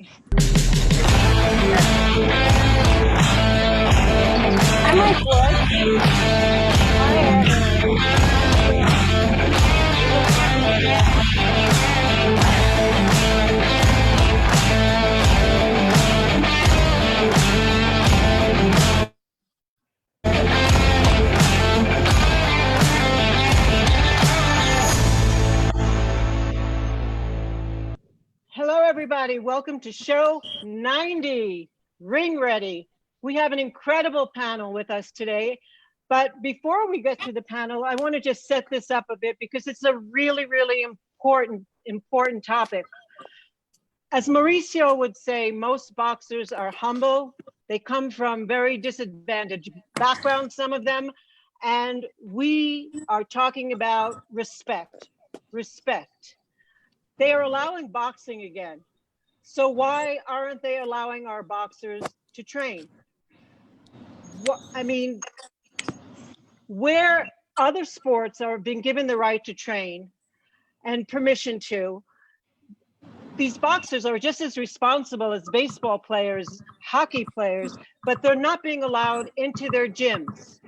I'm like, what? Hello, everybody. Welcome to show 90, Ring Ready. We have an incredible panel with us today. But before we get to the panel, I want to just set this up a bit because it's a really, really important topic. As Mauricio would say, most boxers are humble. They come from very disadvantaged backgrounds, some of them. And we are talking about respect. Respect. They are allowing boxing again. So why aren't they allowing our boxers to train? I mean, where other sports are being given the right to train and permission to, these boxers are just as responsible as baseball players, hockey players, but they're not being allowed into their gyms.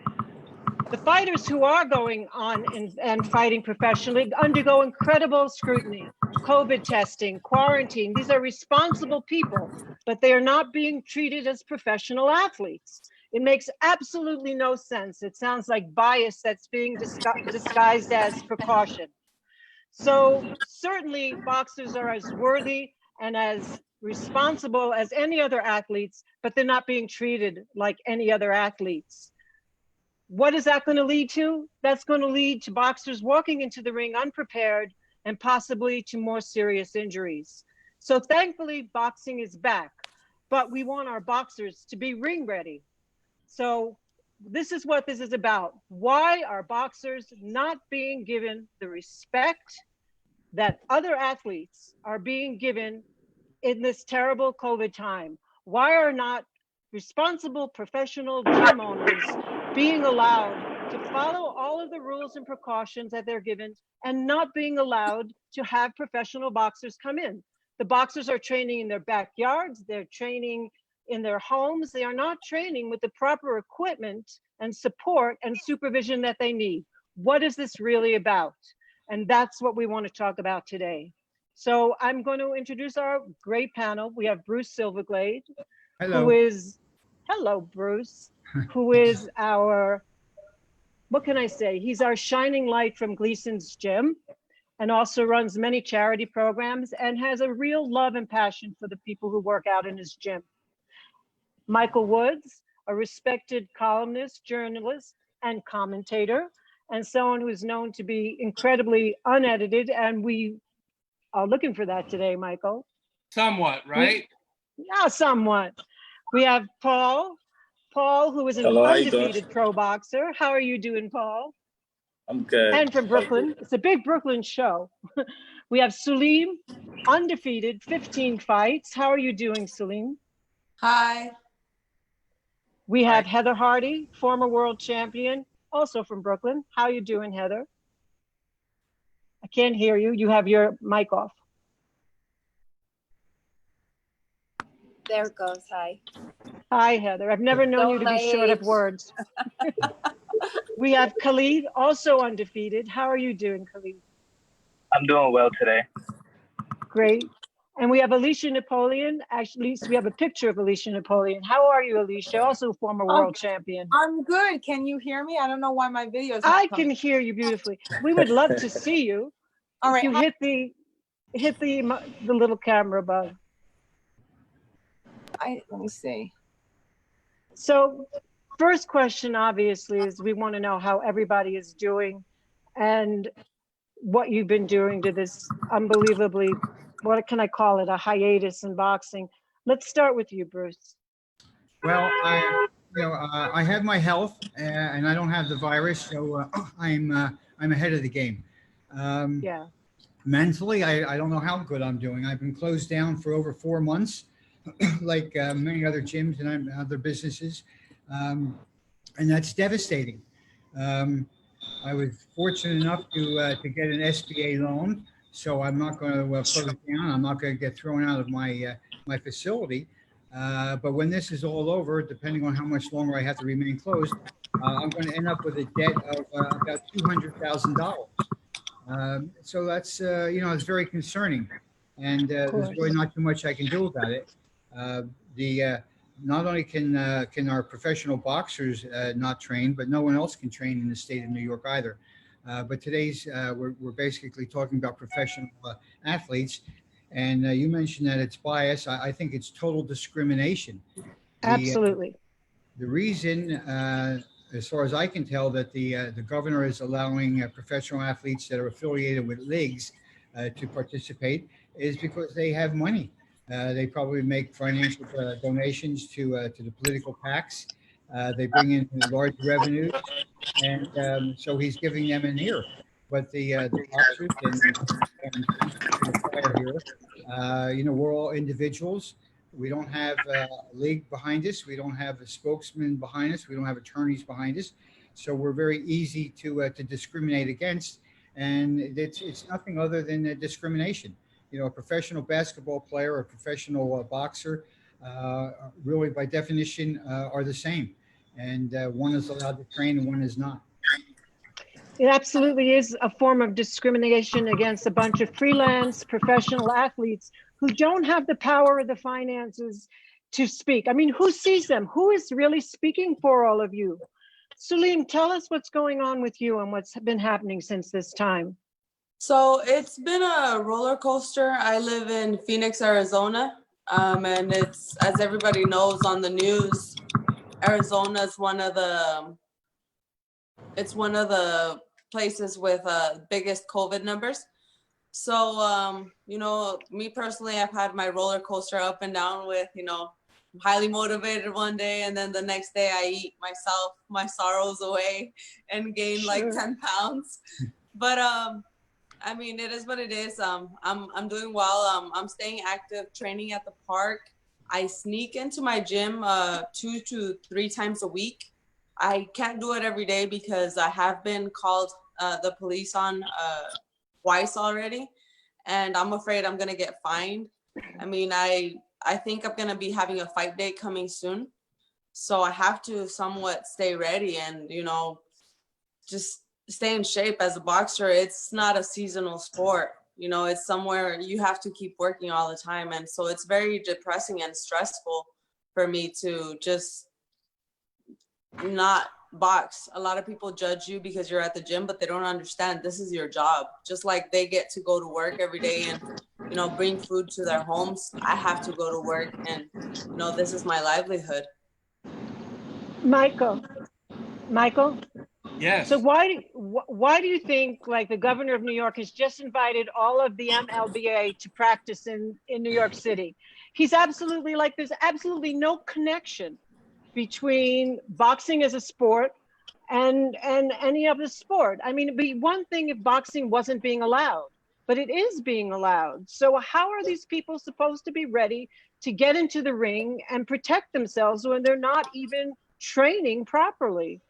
The fighters who are going on and fighting professionally undergo incredible scrutiny, COVID testing, quarantine. These are responsible people, but they are not being treated as professional athletes. It makes absolutely no sense. It sounds like bias that's being disguised as precaution. So certainly boxers are as worthy and as responsible as any other athletes, but they're not being treated like any other athletes. What is that going to lead to? That's going to lead to boxers walking into the ring unprepared and possibly to more serious injuries. So thankfully, boxing is back, but we want our boxers to be ring ready. So this is what this is about. Why are boxers not being given the respect that other athletes are being given in this terrible COVID time? Why are not responsible professional gym owners being allowed to follow all of the rules and precautions that they're given and not being allowed to have professional boxers come in? The boxers are training in their backyards, they're training in their homes, they are not training with the proper equipment and support and supervision that they need. What is this really about? And that's what we want to talk about today. So I'm going to introduce our great panel. We have Bruce 𝗧𝗟𝗡𝗗, who is, hello, Bruce, who is our, what can I say? He's our shining light from Gleason's Gym and also runs many charity programs and has a real love and passion for the people who work out in his gym. Michael Woods, a respected columnist, journalist, and commentator, and someone who is known to be incredibly unedited, and we are looking for that today, Michael. Somewhat, right? Yeah, somewhat. We have Paul, who is an undefeated pro boxer. How are you doing, Paul? I'm good. And from Brooklyn. It's a big Brooklyn show. We have Salim, undefeated, 15 fights. How are you doing, Salim? Hi. We have Heather Hardy, former world champion, also from Brooklyn. How are you doing, Heather? I can't hear you. You have your mic off. There it goes. Hi. Hi, Heather. I've never known you to be short of words. We have Khalid, also undefeated. How are you doing, Khalid? I'm doing well today. Great. And we have Alicia Napoleon. Actually, we have a picture of Alicia Napoleon. How are you, Alicia? Also former world champion. I'm good. Can you hear me? I don't know why my video is I can hear you beautifully. We would love to see you. All right. You hit the little camera above. Let me see. So first question, obviously, is we want to know how everybody is doing and what you've been doing to this unbelievably, what can I call it, a hiatus in boxing. Let's start with you, Bruce. Well, I have my health and I don't have the virus, so I'm ahead of the game. Yeah. Mentally, I don't know how good I'm doing. I've been closed down for over 4 months, like many other gyms and other businesses, and that's devastating. I was fortunate enough to get an SBA loan So I'm not going to close down. I'm not going to get thrown out of my facility. But when this is all over, depending on how much longer I have to remain closed, I'm going to end up with a debt of about $200,000. So that's, it's very concerning. And there's really not too much I can do about it. Not only can our professional boxers not train, but no one else can train in the state of New York either. But today's we're basically talking about professional athletes, and you mentioned that it's bias. I think it's total discrimination. Absolutely. The reason, as far as I can tell, that the governor is allowing professional athletes that are affiliated with leagues to participate is because they have money. They probably make financial donations to the political PACs. They bring in large revenues, and so he's giving them an ear. But the boxers and here, we're all individuals. We don't have a league behind us. We don't have a spokesman behind us. We don't have attorneys behind us. So we're very easy to discriminate against, and it's nothing other than discrimination. A professional basketball player or a professional boxer, really by definition, are the same. And one is allowed to train and one is not. It absolutely is a form of discrimination against a bunch of freelance professional athletes who don't have the power or the finances to speak. I mean, who sees them? Who is really speaking for all of you? Suleim, tell us what's going on with you and what's been happening since this time. So it's been a roller coaster. I live in Phoenix, Arizona, and it's, as everybody knows on the news, Arizona is one of the places with biggest COVID numbers. So, me personally, I've had my roller coaster up and down with, I'm highly motivated one day, and then the next day I eat my sorrows away and gain like 10 pounds. But I mean, it is what it is. I'm doing well. I'm staying active, training at the park. I sneak into my gym 2 to 3 times a week. I can't do it every day because I have been called the police on twice already, and I'm afraid I'm gonna get fined. I mean, I think I'm gonna be having a fight day coming soon, so I have to somewhat stay ready and just stay in shape. As a boxer, it's not a seasonal sport. It's somewhere you have to keep working all the time, and so it's very depressing and stressful for me to just not box. A lot of people judge you because you're at the gym, but they don't understand this is your job. Just like they get to go to work every day and bring food to their homes, I have to go to work, and this is my livelihood. Michael. Yes. So why do you think, like, the governor of New York has just invited all of the MLBA to practice in New York City? He's absolutely there's absolutely no connection between boxing as a sport and any other sport. I mean, it'd be one thing if boxing wasn't being allowed, but it is being allowed. So how are these people supposed to be ready to get into the ring and protect themselves when they're not even training properly?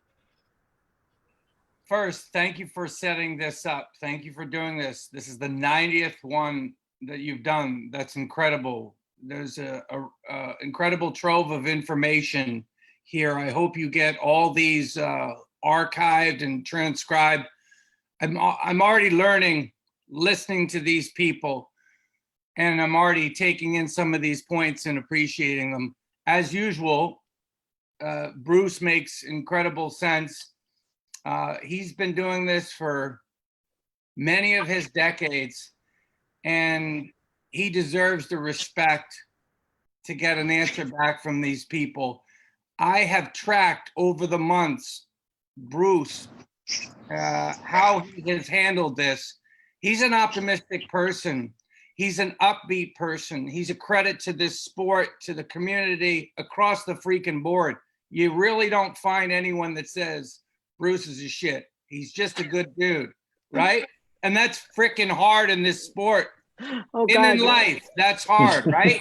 First, thank you for setting this up. Thank you for doing this. This is the 90th one that you've done. That's incredible. There's a incredible trove of information here. I hope you get all these archived and transcribed. I'm already learning, listening to these people, and I'm already taking in some of these points and appreciating them. As usual, Bruce makes incredible sense. He's been doing this for many of his decades, and he deserves the respect to get an answer back from these people. I have tracked over the months, Bruce, how he has handled this. He's an optimistic person. He's an upbeat person. He's a credit to this sport, to the community, across the freaking board. You really don't find anyone that says Bruce is a shit. He's just a good dude, right? And that's freaking hard in this sport. Oh, and in life, that's hard, right?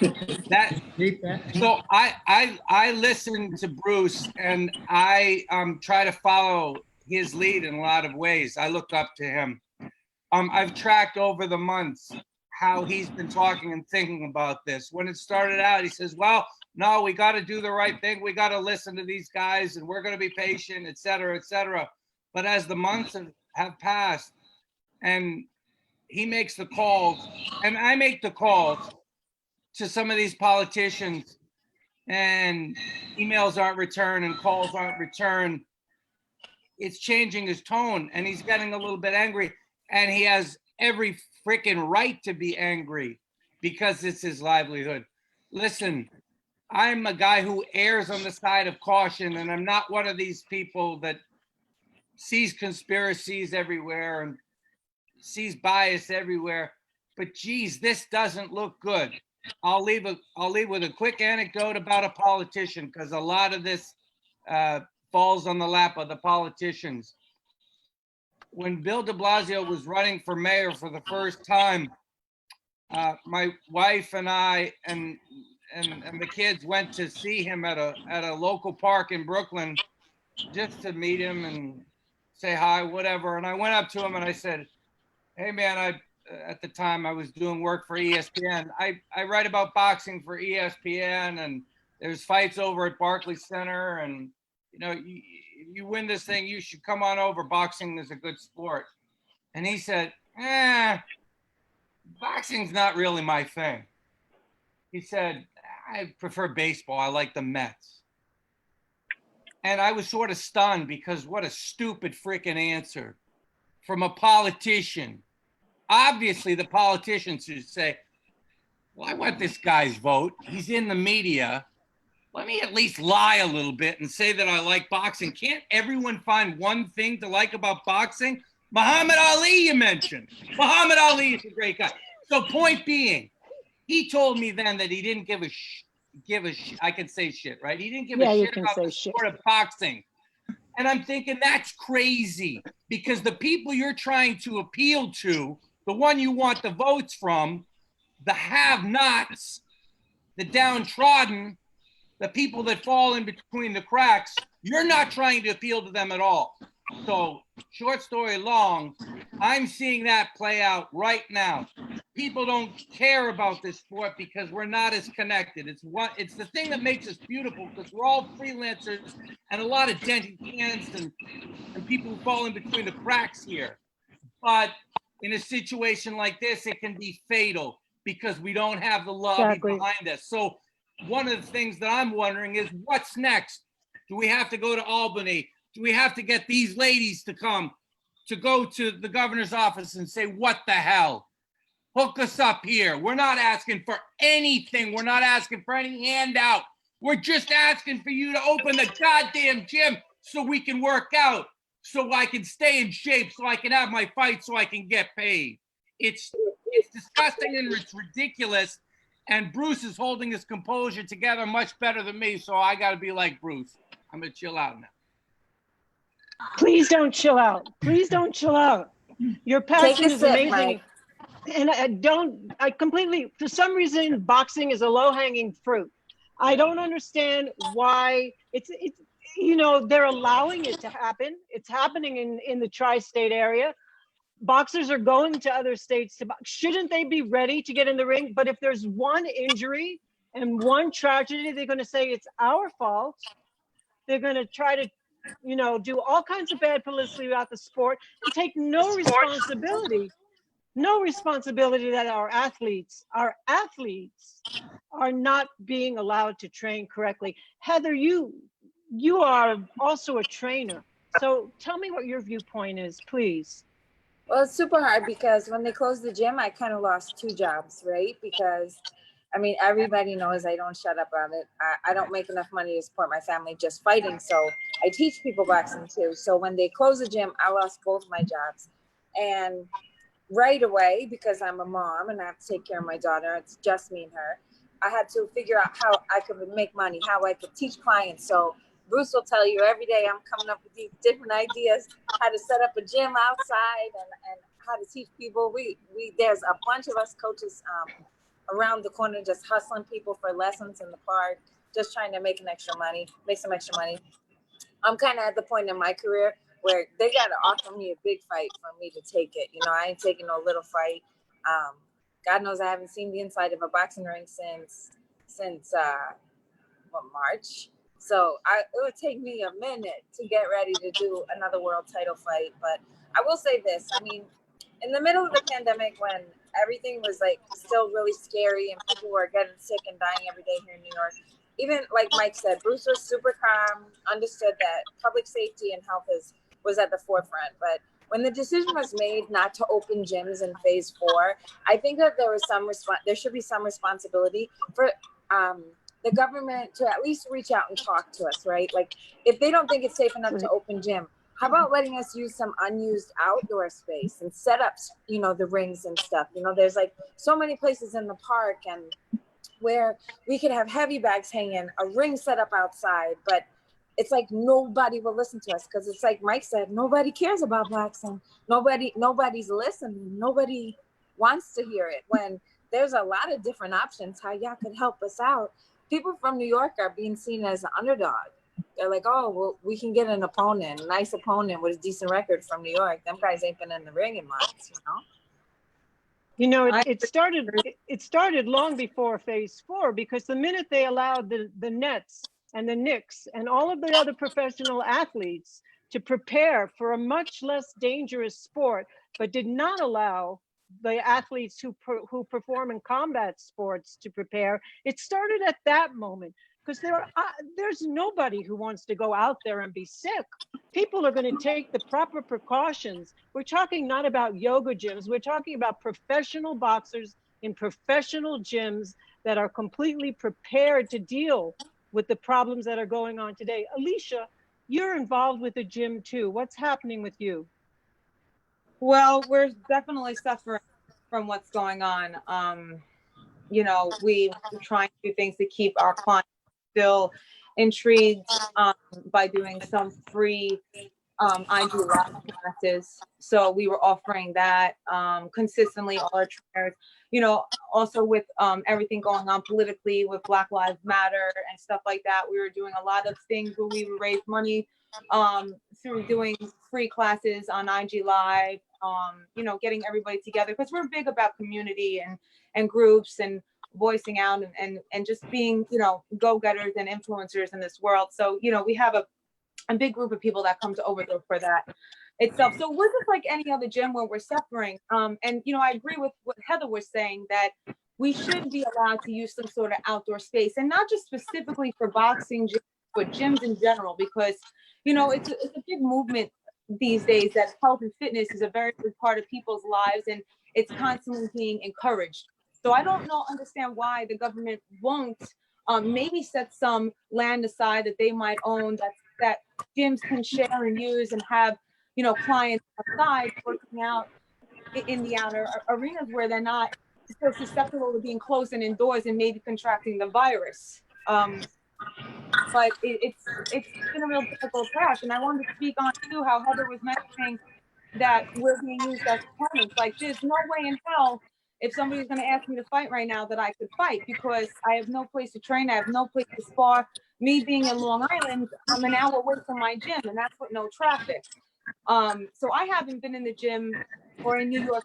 So I listen to Bruce, and I try to follow his lead in a lot of ways. I look up to him. I've tracked over the months how he's been talking and thinking about this. When it started out, he says, well, no, we got to do the right thing. We got to listen to these guys and we're going to be patient, et cetera, et cetera. But as the months have passed and he makes the calls and I make the calls to some of these politicians and emails aren't returned and calls aren't returned, it's changing his tone and he's getting a little bit angry, and he has every freaking right to be angry because it's his livelihood. Listen, I'm a guy who errs on the side of caution, and I'm not one of these people that sees conspiracies everywhere and sees bias everywhere. But geez, this doesn't look good. I'll leave with a quick anecdote about a politician, because a lot of this falls on the lap of the politicians. When Bill de Blasio was running for mayor for the first time, my wife and I and the kids went to see him at a local park in Brooklyn just to meet him and say hi, whatever. And I went up to him and I said, hey man, at the time I was doing work for ESPN. I write about boxing for ESPN, and there's fights over at Barclays Center, and you know, you win this thing, you should come on over. Boxing is a good sport. And he said, boxing's not really my thing. He said, I prefer baseball. I like the Mets. And I was sort of stunned, because what a stupid freaking answer from a politician. Obviously, the politicians should say, well, I want this guy's vote. He's in the media. Let me at least lie a little bit and say that I like boxing. Can't everyone find one thing to like about boxing? Muhammad Ali, you mentioned. Muhammad Ali is a great guy. So point being, he told me then that he didn't give a I can say shit, right? He didn't give a shit about the sport of boxing. And I'm thinking that's crazy, because the people you're trying to appeal to, the one you want the votes from, the have-nots, the downtrodden, the people that fall in between the cracks, you're not trying to appeal to them at all. So, short story long, I'm seeing that play out right now. People don't care about this sport because we're not as connected. It's the thing that makes us beautiful, because we're all freelancers and a lot of dented cans and people who fall in between the cracks here. But in a situation like this, it can be fatal because we don't have the lobby behind us. So one of the things that I'm wondering is, what's next? Do we have to go to Albany? Do we have to get these ladies to come to go to the governor's office and say, what the hell? Hook us up here. We're not asking for anything. We're not asking for any handout. We're just asking for you to open the goddamn gym so we can work out, so I can stay in shape, so I can have my fight, so I can get paid. It's disgusting and it's ridiculous. And Bruce is holding his composure together much better than me, so I got to be like Bruce. I'm going to chill out now. Please don't chill out. Please don't chill out. Your passion is amazing. Mike. And I completely, for some reason, boxing is a low-hanging fruit. I don't understand why it's you know, they're allowing it to happen. It's happening in the tri-state area. Boxers are going to other states to box. Shouldn't they be ready to get in the ring? But if there's one injury and one tragedy, they're going to say it's our fault. They're going to try to, you know, do all kinds of bad publicity about the sport and take no responsibility that our athletes are not being allowed to train correctly. Heather, you are also a trainer. So tell me what your viewpoint is, please. Well, it's super hard because when they closed the gym, I kind of lost 2 jobs, right? Because, I mean, everybody knows I don't shut up on it. I don't make enough money to support my family just fighting. So I teach people boxing too. So when they closed the gym, I lost both my jobs. And right away, because I'm a mom and I have to take care of my daughter, it's just me and her, I had to figure out how I could make money, how I could teach clients. So Bruce will tell you every day I'm coming up with these different ideas, how to set up a gym outside and how to teach people. There's a bunch of us coaches around the corner just hustling people for lessons in the park, just trying to make some extra money. I'm kind of at the point in my career where they got to offer me a big fight for me to take it. You know, I ain't taking no little fight. God knows I haven't seen the inside of a boxing ring since March. So it would take me a minute to get ready to do another world title fight. But I will say this, I mean, in the middle of the pandemic when everything was like still really scary and people were getting sick and dying every day here in New York, even like Mike said, Bruce was super calm, understood that public safety and health was at the forefront. But when the decision was made not to open gyms in phase 4, I think that there should be some responsibility for the government to at least reach out and talk to us, right? Like if they don't think it's safe enough to open gym, how about letting us use some unused outdoor space and set up, you know, the rings and stuff? You know, there's like so many places in the park and where we could have heavy bags hanging, a ring set up outside, but it's like nobody will listen to us because it's like Mike said, nobody cares about boxing. Nobody's listening. Nobody wants to hear it when there's a lot of different options how y'all could help us out. People from New York are being seen as an underdog. They're like, oh, well, we can get an opponent, a nice opponent with a decent record from New York. Them guys ain't been in the ring in months, you know? You know, it started long before phase 4, because the minute they allowed the Nets and the Knicks and all of the other professional athletes to prepare for a much less dangerous sport, but did not allow the athletes who perform in combat sports to prepare, it started at that moment. Because there's nobody who wants to go out there and be sick. People are going to take the proper precautions. We're talking not about yoga gyms. We're talking about professional boxers in professional gyms that are completely prepared to deal with the problems that are going on today. Alicia, you're involved with the gym too. What's happening with you? Well, we're definitely suffering from what's going on. You know, we're trying to do things to keep our clients still intrigued by doing some free IG Live classes. So we were offering that consistently, all our trainers, you know, also with everything going on politically with Black Lives Matter and stuff like that. We were doing a lot of things where we would raise money through doing free classes on IG Live, you know, getting everybody together, because we're big about community and groups and voicing out and just being, you know, go-getters and influencers in this world. So, you know, we have a big group of people that come to Overthrow for that itself. So we're just like any other gym where we're suffering. And, you know, I agree with what Heather was saying, that we should be allowed to use some sort of outdoor space, and not just specifically for boxing gyms, but gyms in general, because, you know, it's a big movement these days that health and fitness is a very big part of people's lives, and it's constantly being encouraged. So I don't understand why the government won't maybe set some land aside that they might own, that gyms can share and use, and have, you know, clients outside working out in the outer arenas where they're not so susceptible to being closed and indoors and maybe contracting the virus. But it's been a real difficult task. And I wanted to speak on too how Heather was mentioning that we're being used as opponents. Like, there's no way in hell, if somebody's going to ask me to fight right now, that I could fight, because I have no place to train. I have no place to spar. Me being in Long Island, I'm an hour away from my gym, and that's with no traffic. So I haven't been in the gym or in New York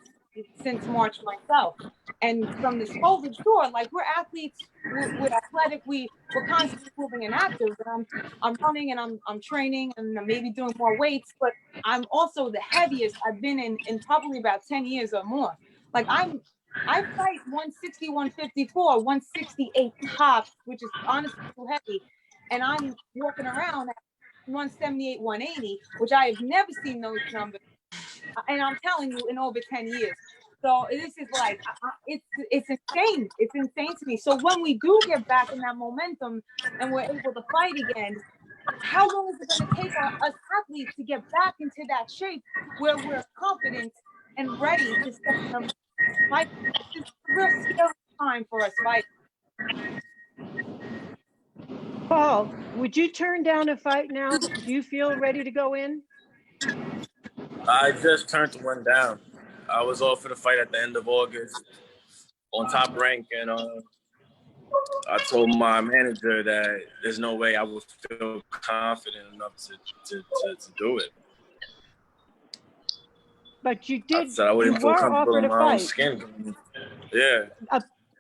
since March myself. And from this COVID, sure, like, we're athletes, we're athletic, we're constantly moving and active. And I'm running and I'm training and I'm maybe doing more weights, but I'm also the heaviest I've been in probably about 10 years or more. Like, I fight 160, 154, 168 tops, which is honestly too heavy. And I'm walking around at 178, 180, which I have never seen those numbers. And I'm telling you, in over 10 years. So this is like, it's insane. It's insane to me. So when we do get back in that momentum and we're able to fight again, how long is it going to take us athletes to get back into that shape where we're confident and ready to step in the fight? It's a real scary time for us fighting. Paul, would you turn down a fight now? Do you feel ready to go in? I just turned one down. I was offered a fight at the end of August on Top Rank, and I told my manager that there's no way I would feel confident enough to do it. But you I did, said I you wouldn't feel were comfortable offered in a my own fight. skin. Yeah.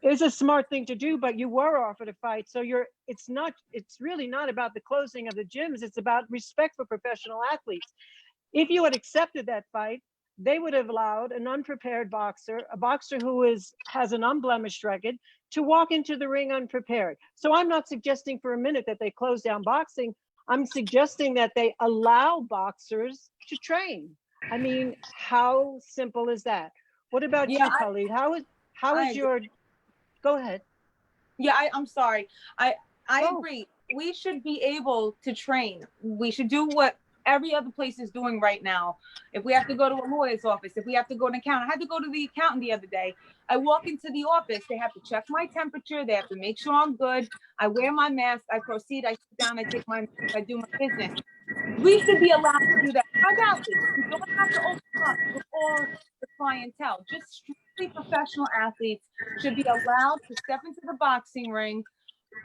It's a smart thing to do, but you were offered a fight. So it's really not about the closing of the gyms. It's about respect for professional athletes. If you had accepted that fight, they would have allowed an unprepared boxer, a boxer who has an unblemished record, to walk into the ring unprepared. So I'm not suggesting for a minute that they close down boxing. I'm suggesting that they allow boxers to train. I mean, how simple is that? What about you, Khalid? How is your, go ahead. Yeah, I'm sorry. I Oh. agree. We should be able to train. We should do what every other place is doing right now. If we have to go to a lawyer's office, if we have to go to an accountant, I had to go to the accountant the other day. I walk into the office, they have to check my temperature, they have to make sure I'm good. I wear my mask, I proceed, I sit down, I take my mask, I do my business. We should be allowed to do that. As athletes, we don't have to open up to all the clientele. Just strictly professional athletes should be allowed to step into the boxing ring,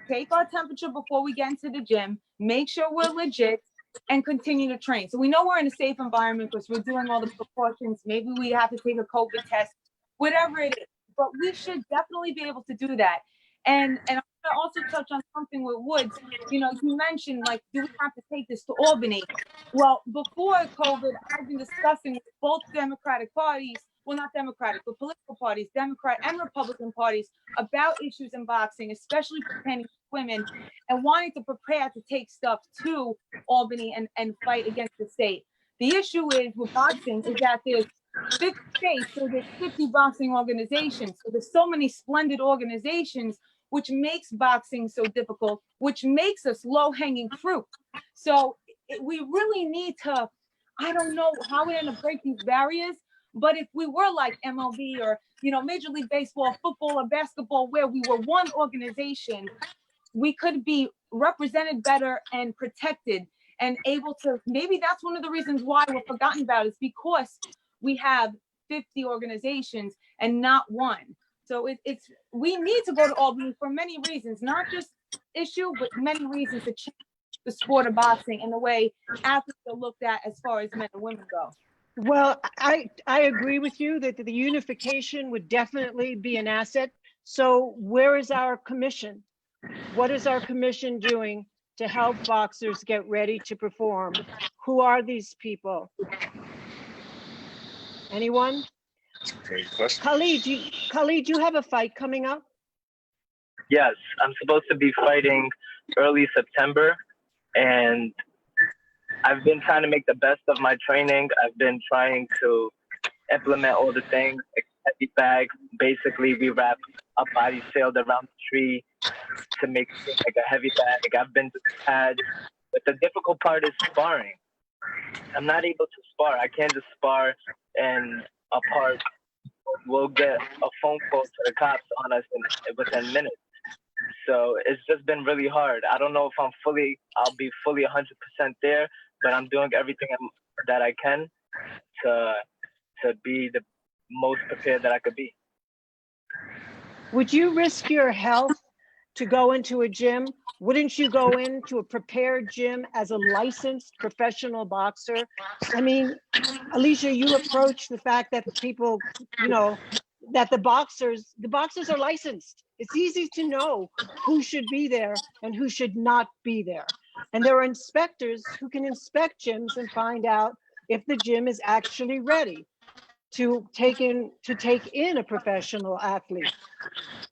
take our temperature before we get into the gym, make sure we're legit, and continue to train. So we know we're in a safe environment because we're doing all the precautions. Maybe we have to take a COVID test, whatever it is. But we should definitely be able to do that. And I'm gonna also touch on something with Woods. You know, you mentioned, like, do we have to take this to Albany? Well, before COVID, I've been discussing with both Democratic parties, well, not Democratic, but political parties, Democrat and Republican parties, about issues in boxing, especially pertaining to women, and wanting to prepare to take stuff to Albany and fight against the state. The issue is with boxing is that there's 50 states, so there's 50 boxing organizations. So there's so many splendid organizations, which makes boxing so difficult, which makes us low-hanging fruit. So we really need to, I don't know how we're going to break these barriers, but if we were like MLB or, you know, Major League Baseball, football, or basketball, where we were one organization, we could be represented better and protected and able to, maybe that's one of the reasons why we're forgotten about, is because we have 50 organizations and not one. So we need to go to Albany for many reasons, not just issue, but many reasons to change the sport of boxing and the way athletes are looked at as far as men and women go. Well, I agree with you that the unification would definitely be an asset. So where is our commission? What is our commission doing to help boxers get ready to perform? Who are these people? Anyone? Great question. Khalid, you have a fight coming up? Yes, I'm supposed to be fighting early September, and I've been trying to make the best of my training. I've been trying to implement all the things, like heavy bag. Basically, we wrap a body sailed around the tree to make it like a heavy bag. I've been to the pad, but the difficult part is sparring. I'm not able to spar. I can't just spar in a park. We'll get a phone call to the cops on us within minutes. So it's just been really hard. I don't know if I'll be fully 100% there, but I'm doing everything that I can to be the most prepared that I could be. Would you risk your health to go into a gym? Wouldn't you go into a prepared gym as a licensed professional boxer? I mean, Alicia, you approach the fact that people, you know, that the boxers are licensed. It's easy to know who should be there and who should not be there. And there are inspectors who can inspect gyms and find out if the gym is actually ready to take in a professional athlete.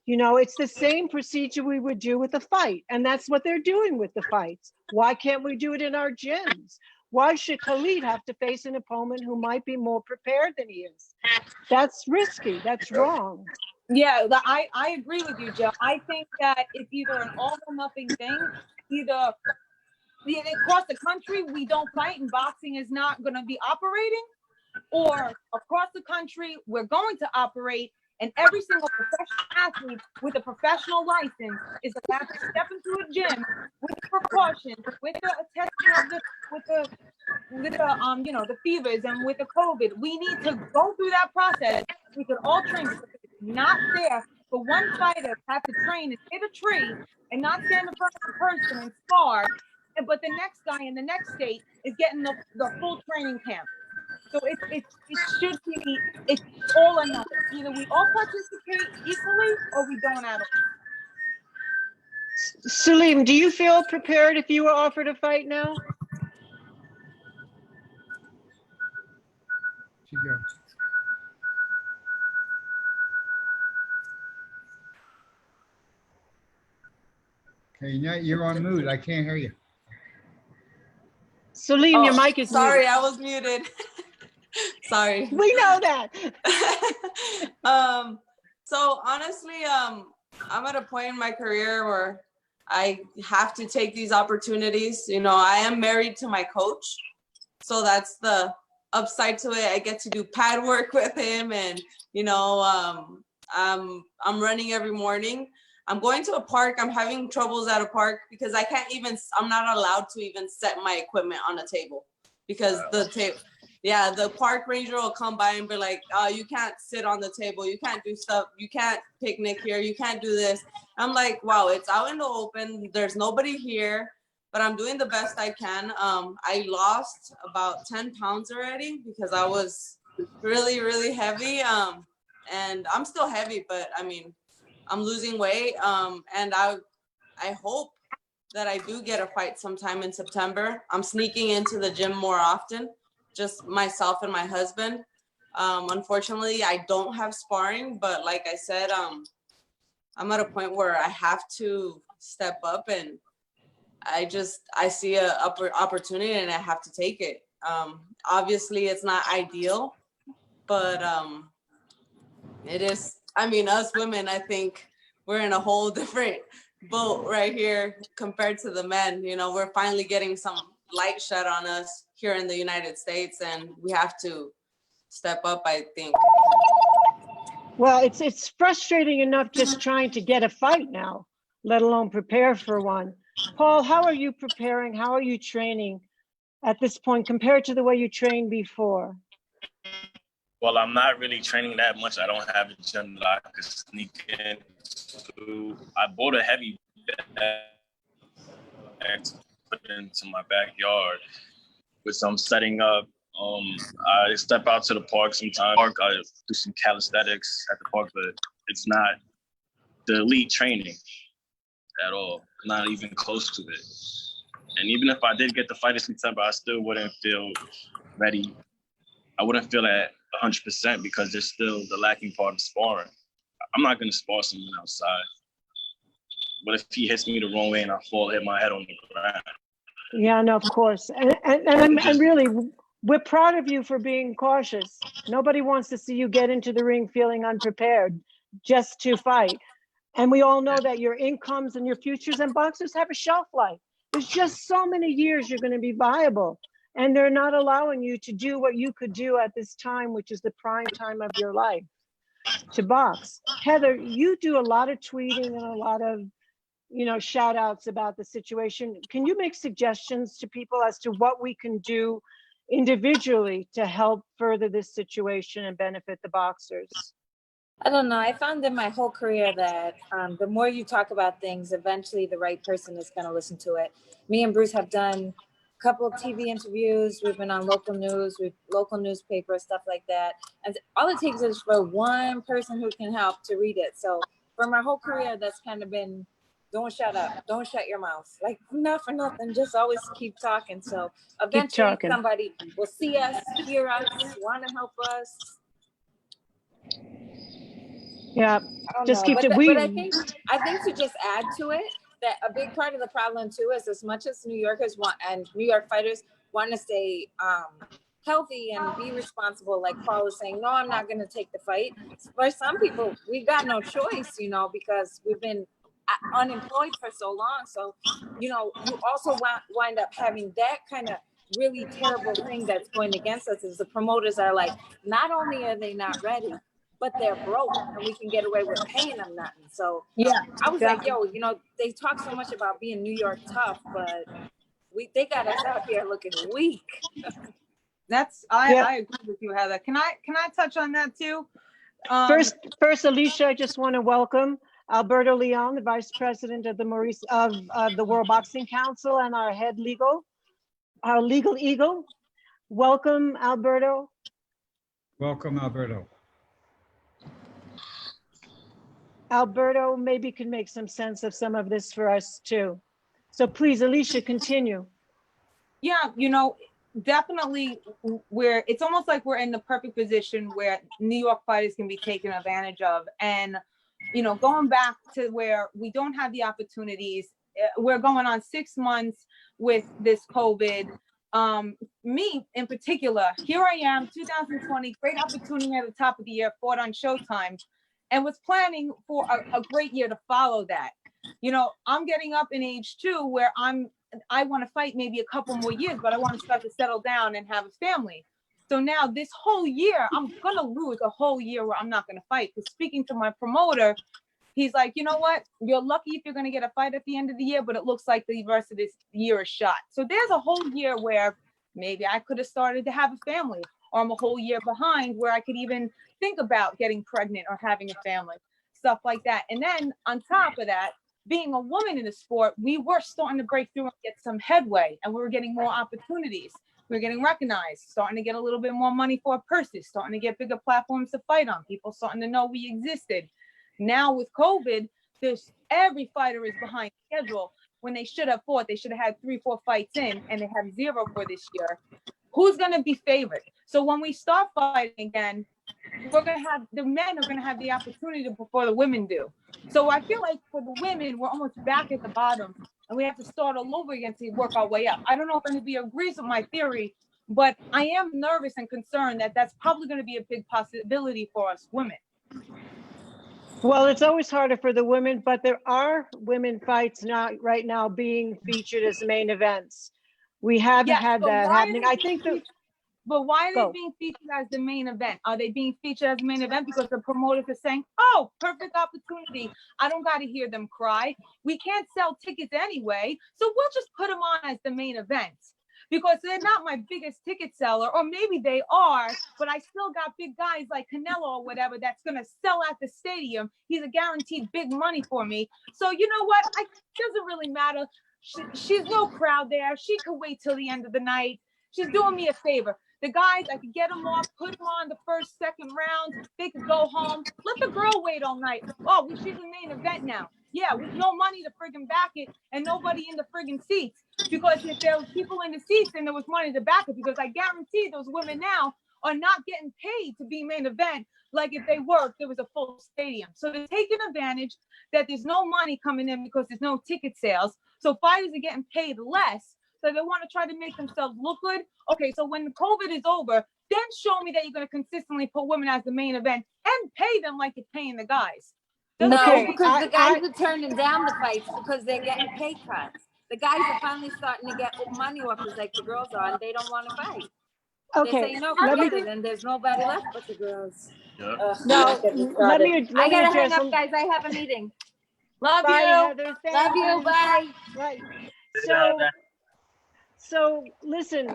You know, it's the same procedure we would do with a fight, and that's what they're doing with the fights. Why can't we do it in our gyms? Why should Khalid have to face an opponent who might be more prepared than he is? That's risky. That's wrong. Yeah, I agree with you, Joe. I think that it's either an all or nothing thing. Either across the country we don't fight and boxing is not going to be operating, or across the country we're going to operate, and every single professional athlete with a professional license is allowed to step into a gym with the precautions, with the testing of the fevers and with the COVID. We need to go through that process. We could all train, because it's not fair for one fighter to have to train and hit a tree and not stand in front of a person and spar, but the next guy in the next state is getting the full training camp. So it should be, it's all or nothing. Either we all participate equally or we don't at all. Salim, do you feel prepared if you were offered a fight now? She go. Okay, now you're on mute. I can't hear you. Salim, your mic is sorry, muted. I was muted. Sorry. We know that. So honestly, I'm at a point in my career where I have to take these opportunities. You know, I am married to my coach, so that's the upside to it. I get to do pad work with him, and you know, I'm running every morning. I'm going to a park. I'm having troubles at a park because I'm not allowed to even set my equipment on a table because the park ranger will come by and be like, oh, you can't sit on the table. You can't do stuff. You can't picnic here. You can't do this. I'm like, wow, it's out in the open. There's nobody here, but I'm doing the best I can. I lost about 10 pounds already because I was really, really heavy. And I'm still heavy, but I mean, I'm losing weight. And I hope that I do get a fight sometime in September. I'm sneaking into the gym more often, just myself and my husband. Unfortunately, I don't have sparring, but like I said, I'm at a point where I have to step up, and I see a opportunity and I have to take it. Obviously it's not ideal, but it is. I mean, us women, I think we're in a whole different boat right here compared to the men. You know, we're finally getting some light shed on us here in the United States, and we have to step up, I think. Well, it's frustrating enough just trying to get a fight now, let alone prepare for one. Paul, how are you preparing? How are you training at this point compared to the way you trained before? Well, I'm not really training that much. I don't have a gym that I could sneak into. I bought a heavy bag to put into my backyard, which I'm setting up. I step out to the park sometimes. I do some calisthenics at the park, but it's not the elite training at all. Not even close to it. And even if I did get the fight in September, I still wouldn't feel ready. I wouldn't feel at 100% because there's still the lacking part of sparring. I'm not going to spar someone outside. But if he hits me the wrong way and I fall, hit my head on the ground. Yeah, no, of course. And really, we're proud of you for being cautious. Nobody wants to see you get into the ring feeling unprepared just to fight. And we all know that your incomes and your futures, and boxers have a shelf life. There's just so many years you're going to be viable. And they're not allowing you to do what you could do at this time, which is the prime time of your life, to box. Heather, you do a lot of tweeting and a lot of, you know, shout outs about the situation. Can you make suggestions to people as to what we can do individually to help further this situation and benefit the boxers? I don't know. I found in my whole career that the more you talk about things, eventually the right person is going to listen to it. Me and Bruce have done a couple of TV interviews. We've been on local news, local newspaper, stuff like that. And all it takes is for one person who can help to read it. So for my whole career, that's kind of been, don't shut up, don't shut your mouth. Like, not for nothing, just always keep talking. So eventually somebody will see us, hear us, want to help us. Yeah, just keep but it. But I think to just add to it, that a big part of the problem too is, as much as New Yorkers want and New York fighters want to stay healthy and be responsible, like Paul was saying, no, I'm not going to take the fight. For some people, we've got no choice, you know, because we've been unemployed for so long. So, you know, you also wind up having that kind of really terrible thing that's going against us, is the promoters are like, not only are they not ready, but they're broke, and we can get away with paying them nothing. So yeah, I was like, yo, you know, they talk so much about being New York tough, but they got us out here looking weak. I agree with you, Heather. Can I touch on that too? First, Alicia, I just want to welcome Alberto Leon, the Vice President of the World Boxing Council, and our legal eagle. Welcome, Alberto. Welcome, Alberto. Alberto maybe can make some sense of some of this for us too. So please, Alicia, continue. Yeah, definitely it's almost like we're in the perfect position where New York fighters can be taken advantage of. And, going back to where we don't have the opportunities, we're going on 6 months with this COVID. Me in particular, here I am, 2020, great opportunity at the top of the year, fought on Showtime, and was planning for a great year to follow that. I'm getting up in age too, where I want to fight maybe a couple more years, but I want to start to settle down and have a family. So now this whole year, I'm going to lose a whole year where I'm not going to fight. Because speaking to my promoter, he's like, you know what? You're lucky if you're going to get a fight at the end of the year, but it looks like the rest of this year is shot. So there's a whole year where maybe I could have started to have a family, or I'm a whole year behind where I could even think about getting pregnant or having a family, stuff like that. And then on top of that, being a woman in the sport, we were starting to break through and get some headway, and we were getting more opportunities. We were getting recognized, starting to get a little bit more money for our purses, starting to get bigger platforms to fight on, people starting to know we existed. Now with COVID, every fighter is behind schedule when they should have fought. They should have had 3-4 fights in, and they have 0 for this year. Who's going to be favored? So when we start fighting again, the men are going to have the opportunity before the women do. So I feel like for the women, we're almost back at the bottom, and we have to start all over again to work our way up. I don't know if anybody agrees with my theory, but I am nervous and concerned that that's probably going to be a big possibility for us women. Well, it's always harder for the women, but there are women fights right now being featured as main events. We have had that happening. I think that. But why are they being featured as the main event? Are they being featured as the main event because the promoters are saying, oh, perfect opportunity. I don't got to hear them cry. We can't sell tickets anyway, so we'll just put them on as the main event. Because they're not my biggest ticket seller, or maybe they are, but I still got big guys like Canelo or whatever that's going to sell at the stadium. He's a guaranteed big money for me. So you know what? It doesn't really matter. She's no crowd there. She could wait till the end of the night. She's doing me a favor. The guys, I could get them off, put them on the first, second round. They could go home. Let the girl wait all night. Oh, she's the main event now. Yeah, with no money to friggin' back it and nobody in the friggin' seats. Because if there was people in the seats, then there was money to back it. Because I guarantee those women now are not getting paid to be main event like if they were, if there was a full stadium. So they're taking advantage that there's no money coming in because there's no ticket sales. So fighters are getting paid less. So they want to try to make themselves look good. Okay, so when the COVID is over, then show me that you're going to consistently put women as the main event and pay them like you're paying the guys. No, because the guys are turning down the fights because they're getting pay cuts. The guys are finally starting to get money offers like the girls are, and they don't want to fight. Okay, They're saying, no, forget it, and there's nobody left but the girls. Yeah. No, let me I gotta hang address up, guys. I have a meeting. Love Bye, you. Heather. Love you. Bye. Right. Bye. So listen,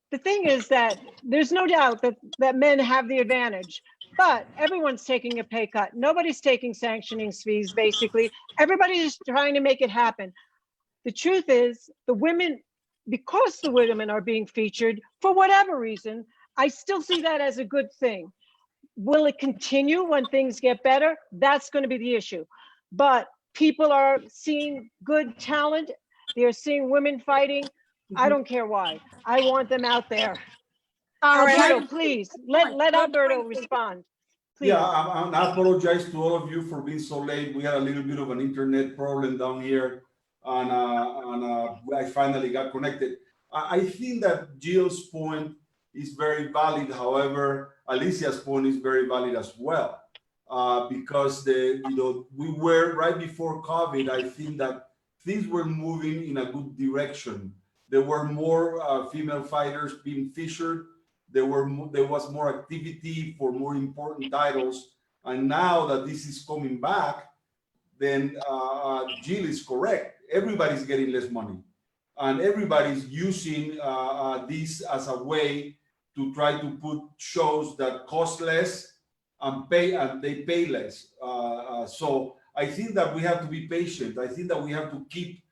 the thing is that there's no doubt that men have the advantage, but everyone's taking a pay cut. Nobody's taking sanctioning fees, basically. Everybody's trying to make it happen. The truth is, the women, because the women are being featured, for whatever reason, I still see that as a good thing. Will it continue when things get better? That's going to be the issue. But people are seeing good talent. They're seeing women fighting. I don't care why. I want them out there. Alberto, please, let Alberto respond. Please. Yeah, I apologize to all of you for being so late. We had a little bit of an internet problem down here, and I finally got connected. I think that Jill's point is very valid. However, Alicia's point is very valid as well, because we were right before COVID. I think that things were moving in a good direction. There were more female fighters being featured. There was more activity for more important titles. And now that this is coming back, then Jill is correct. Everybody's getting less money. And everybody's using this as a way to try to put shows that cost less and they pay less. So I think that we have to be patient. I think that we have to keep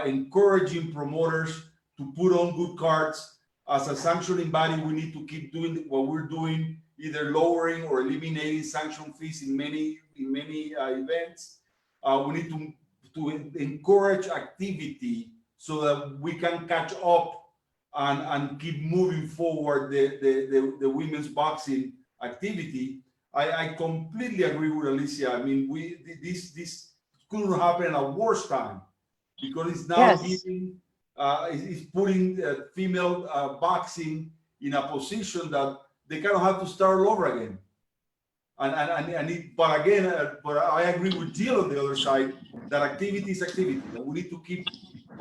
encouraging promoters to put on good cards. As a sanctioning body, we need to keep doing what we're doing, either lowering or eliminating sanction fees in many events. We need to encourage activity so that we can catch up and keep moving forward the women's boxing activity. I completely agree with Alicia. I mean, this couldn't happen at a worse time, because it's now giving, it's putting female boxing in a position that they kind of have to start all over again. But again, but I agree with Jill on the other side that activity is activity. That we need to keep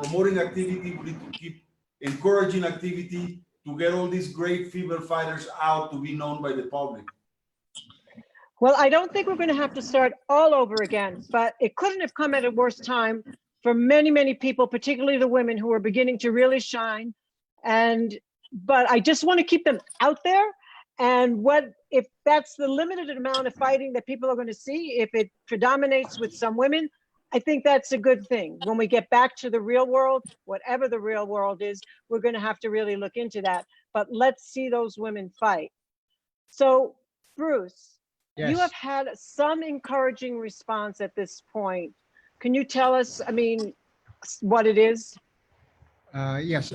promoting activity. We need to keep encouraging activity to get all these great female fighters out to be known by the public. Well, I don't think we're going to have to start all over again, but it couldn't have come at a worse time for many, many people, particularly the women who are beginning to really shine. But I just want to keep them out there. And if that's the limited amount of fighting that people are going to see, if it predominates with some women, I think that's a good thing. When we get back to the real world, whatever the real world is, we're going to have to really look into that. But let's see those women fight. So, Bruce, Yes. you have had some encouraging response at this point. Can you tell us, I mean, what it is? Yes.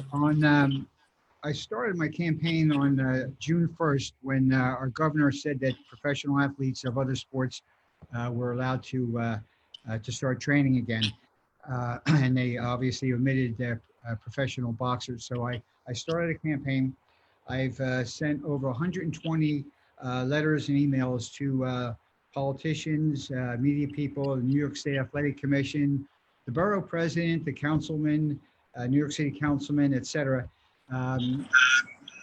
I started my campaign on June 1st when our governor said that professional athletes of other sports were allowed to start training again. And they obviously omitted professional boxers. So I started a campaign. I've sent over 120 letters and emails to politicians, media people, the New York State Athletic Commission, the borough president, the councilman, New York City councilman, et cetera.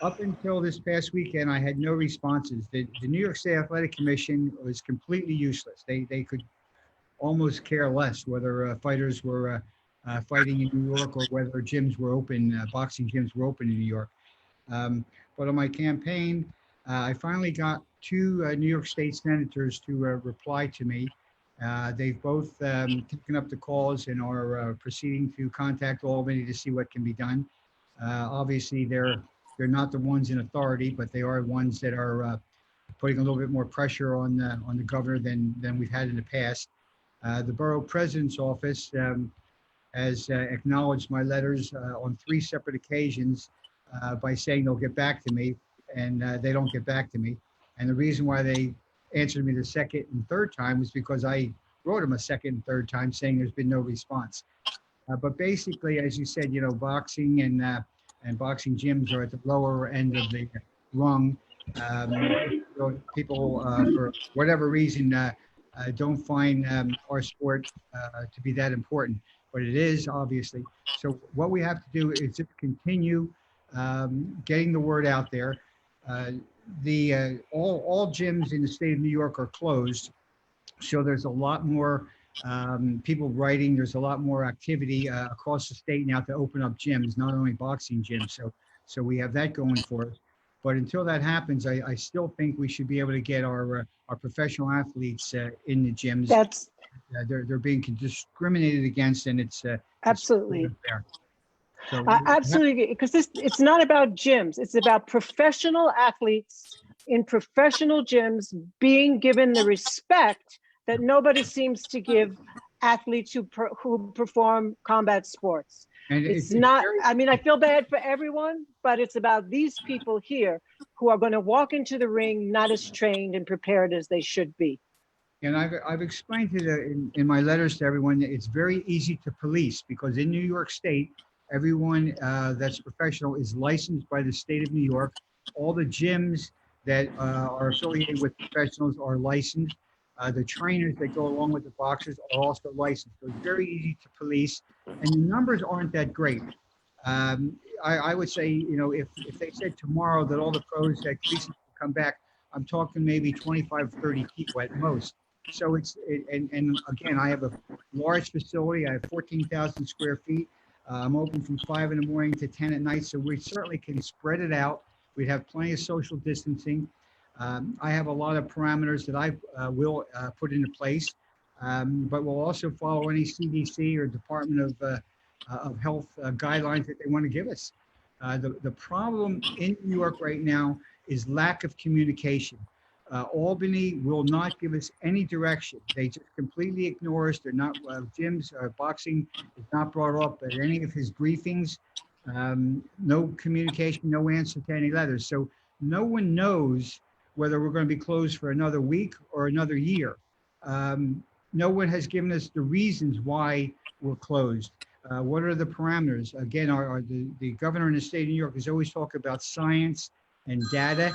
Up until this past weekend, I had no responses. The New York State Athletic Commission was completely useless. They could almost care less whether fighters were fighting in New York or whether gyms were open, boxing gyms were open in New York. But on my campaign, I finally got two New York State senators to reply to me. They've both taken up the calls and are proceeding to contact Albany to see what can be done. Obviously, they're not the ones in authority, but they are ones that are putting a little bit more pressure on the governor than we've had in the past. The borough president's office has acknowledged my letters on 3 separate occasions by saying they'll get back to me, and they don't get back to me. And the reason why they answered me the second and third time was because I wrote them a second and third time saying there's been no response. But basically, as you said, you know, boxing and boxing gyms are at the lower end of the rung. People, for whatever reason, don't find our sport to be that important, but it is, obviously. So what we have to do is just continue getting the word out there. All gyms in the state of New York are closed, so there's a lot more people writing. There's a lot more activity across the state now to open up gyms, not only boxing gyms. So we have that going for us. But until that happens, I still think we should be able to get our professional athletes in the gyms. That's they're being discriminated against, and it's absolutely fair. So absolutely, because it's not about gyms. It's about professional athletes in professional gyms being given the respect that nobody seems to give athletes who perform combat sports. And it's not, I mean, I feel bad for everyone, but it's about these people here who are going to walk into the ring not as trained and prepared as they should be. And I've explained in my letters to everyone that it's very easy to police, because in New York State, everyone that's professional is licensed by the state of New York. All the gyms that are affiliated with professionals are licensed. The trainers that go along with the boxers are also licensed. So it's very easy to police, and the numbers aren't that great. I would say, you know, if they said tomorrow that all the pros that will come back, I'm talking maybe 25, 30 people at most. So and again, I have a large facility. I have 14,000 square feet. I'm open from 5 in the morning to 10 at night. So we certainly can spread it out. We'd have plenty of social distancing. I have a lot of parameters that I will put into place, but we'll also follow any CDC or Department of of health guidelines that they want to give us. The problem in New York right now is lack of communication. Albany will not give us any direction. They just completely ignore us. They're not, gyms, boxing is not brought up at any of his briefings. No communication, no answer to any letters. So no one knows whether we're going to be closed for another week or another year. No one has given us the reasons why we're closed. What are the parameters? Again, the governor in the state of New York has always talked about science and data,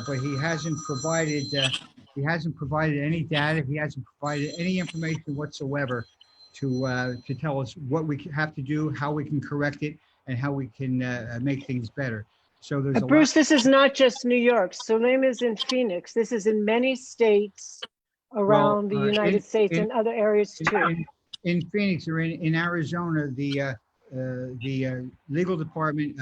but he hasn't provided any data. He hasn't provided any information whatsoever to tell us what we have to do, how we can correct it, and how we can make things better. So there's Bruce, this is not just New York. Salim is in Phoenix. This is in many states around the United States and other areas too. In Phoenix or in Arizona, the legal department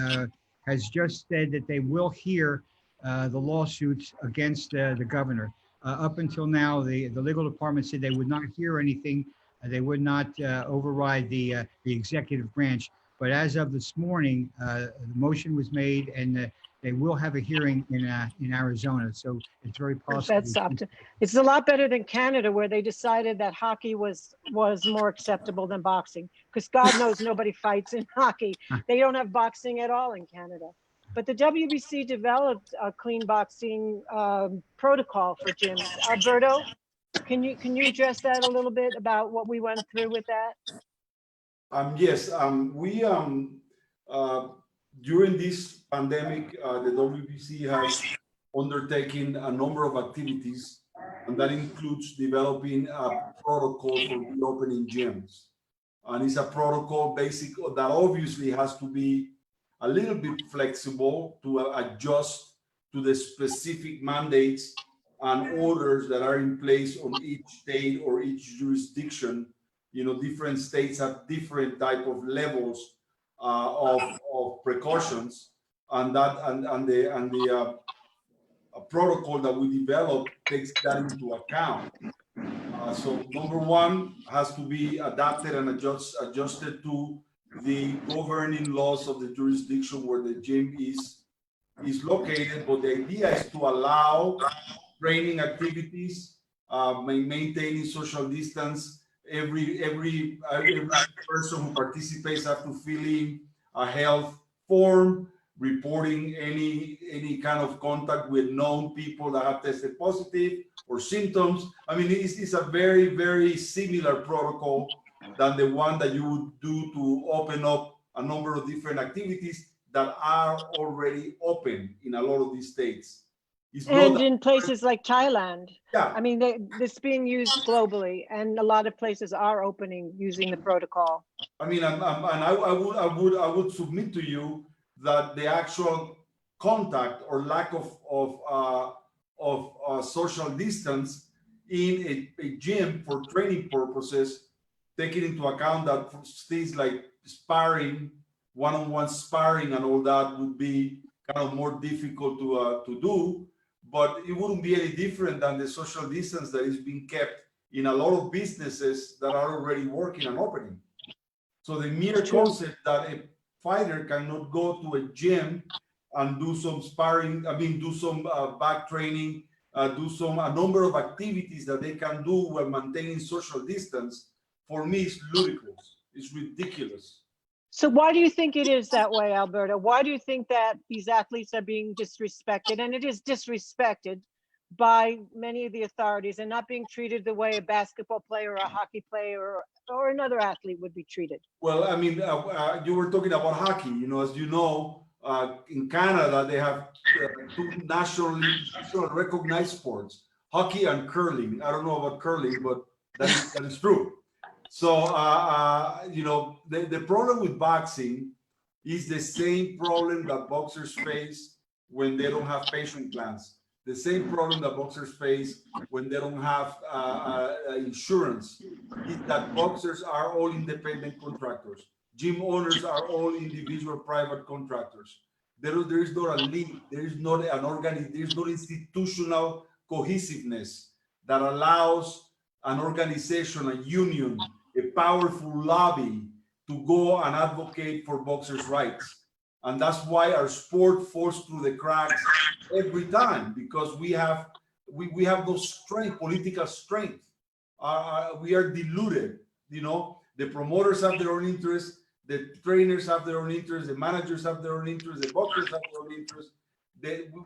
has just said that they will hear the lawsuits against the governor. Up until now, the legal department said they would not hear anything. They would not override the executive branch. But as of this morning, the motion was made, and they will have a hearing in Arizona. So it's very possible. It's a lot better than Canada, where they decided that hockey was more acceptable than boxing, because God knows nobody fights in hockey. They don't have boxing at all in Canada. But the WBC developed a clean boxing protocol for gyms. Alberto, can you address that a little bit about what we went through with that? Yes, we during this pandemic, the WBC has undertaken a number of activities, and that includes developing a protocol for reopening gyms. And it's a protocol that obviously has to be a little bit flexible to adjust to the specific mandates and orders that are in place on each state or each jurisdiction. You know, different states have different type of levels of precautions, and the protocol that we developed takes that into account. So number one has to be adapted and adjusted to the governing laws of the jurisdiction where the gym is located. But the idea is to allow training activities, maintaining social distance. Every person who participates have to fill in a health form, reporting any kind of contact with known people that have tested positive or symptoms. I mean, it's a very, very similar protocol than the one that you would do to open up a number of different activities that are already open in a lot of these states. And in places like Thailand. Yeah. I mean, this being used globally, and a lot of places are opening using the protocol. I mean, I would submit to you that the actual contact or lack of social distance in a gym for training purposes, taking into account that things like sparring, one-on-one sparring and all that would be kind of more difficult to do, but it wouldn't be any different than the social distance that is being kept in a lot of businesses that are already working and opening. So the mere concept that a fighter cannot go to a gym and do some sparring, do some back training, do a number of activities that they can do while maintaining social distance, for me is ludicrous. It's ridiculous. So why do you think it is that way, Alberto? Why do you think that these athletes are being disrespected? And it is disrespected by many of the authorities and not being treated the way a basketball player or a hockey player or another athlete would be treated. Well, I mean, you were talking about hockey. You know, as you know, in Canada, they have two nationally recognized sports, hockey and curling. I don't know about curling, but that is true. So, you know, the problem with boxing is the same problem that boxers face when they don't have pension plans. The same problem that boxers face when they don't have insurance is that boxers are all independent contractors. Gym owners are all individual private contractors. There is not a league, there is not there is no institutional cohesiveness that allows an organization, a union, a powerful lobby to go and advocate for boxers' rights. And that's why our sport falls through the cracks every time, because we have no strength, political strength. We are diluted. You know, the promoters have their own interests, the trainers have their own interests, the managers have their own interests, the boxers have their own interests.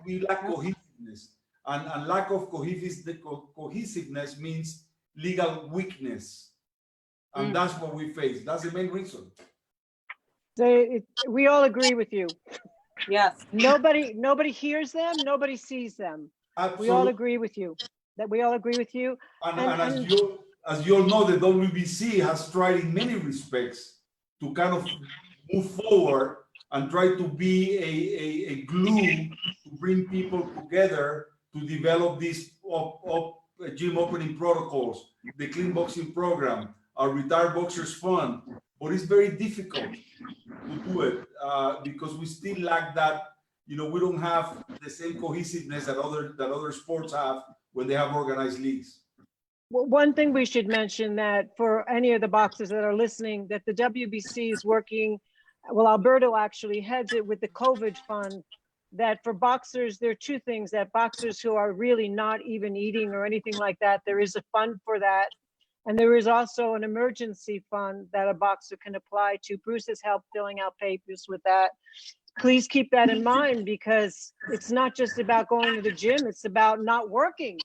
We lack cohesiveness, and lack of cohesiveness means legal weakness, and that's what we face. That's the main reason. We all agree with you. Yes. Nobody hears them, nobody sees them. Absolutely. We all agree with you. And as you all know, the WBC has tried in many respects to kind of move forward and try to be a glue to bring people together to develop these gym opening protocols, the clean boxing program, our retired boxers fund. But it's very difficult to do it because we still lack that. You know, we don't have the same cohesiveness that other sports have when they have organized leagues. Well, one thing we should mention, that for any of the boxers that are listening, that the WBC is working, well, Alberto actually heads it with the COVID fund, that for boxers, there are two things: that boxers who are really not even eating or anything like that, there is a fund for that. And there is also an emergency fund that a boxer can apply to. Bruce has helped filling out papers with that. Please keep that in mind, because it's not just about going to the gym, it's about not working.